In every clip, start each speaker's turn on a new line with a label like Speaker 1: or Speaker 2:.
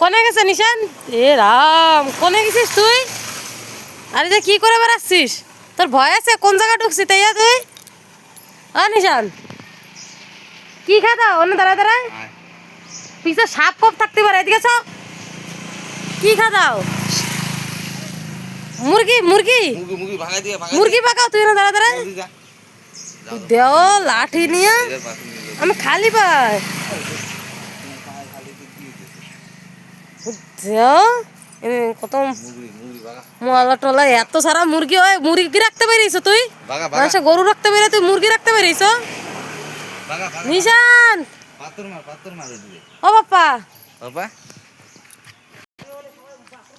Speaker 1: কোনে গেছে নিশান? এ রাম, কোনে গেছিস তুই? আরে যে কি করে বেড়াচ্ছিস? তোর ভয় আছে? কোন জায়গা ঢুকছি তাইয়া তুই? নিশান কি খাতা অন্য দাঁড়া দাঁড়ায় পিছে সাপ কপ থাকতে পারে, এদিকে চ। কি খাদাও? মুরগি মুরগি মুরগি পাকাও তুই না দাঁড়া দাঁড়ায় দেও লাঠি নিয়ে আমি খালি পাই দেও কত মলা টলা এত সারা মুরগি হয়। মুরগি রাখতে পারিস তুই? মানুষে গরু রাখতে পারে, তুই মুরগি রাখতে পারিস? নিশান ও বাপ্পা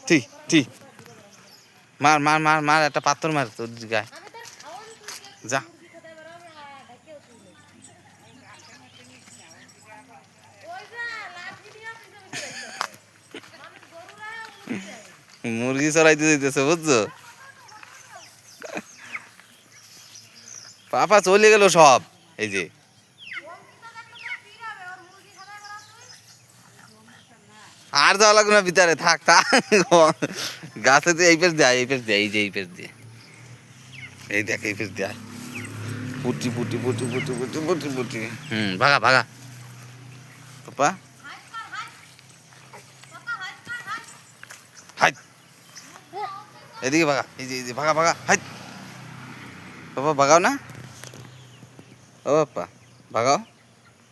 Speaker 2: ঠিক ঠিক মার মার মার মার একটা পাথর মার তোর গায়ে যা। মুরগি চড়াইতে দিতেছে বুঝছো? পাপা চলে গেল সব। এই যে আর যাওয়া লাগবে না ভিতরে, থাক থাক। গাছে তো এই পেস দেয়, এই পেস দেয়, এই যে এই পেস দিয়ে, এই দেখ এই পেস দেয় পুটি পুটি পুটি পুটি পুটি পুটি পুটি। ভাগা ভাগা পাপা। হাই এদিকে ভাগা, এই যে ভাগা ভাগা। হাই পাপা ভাগাও না, ও পাপা ভাগাও।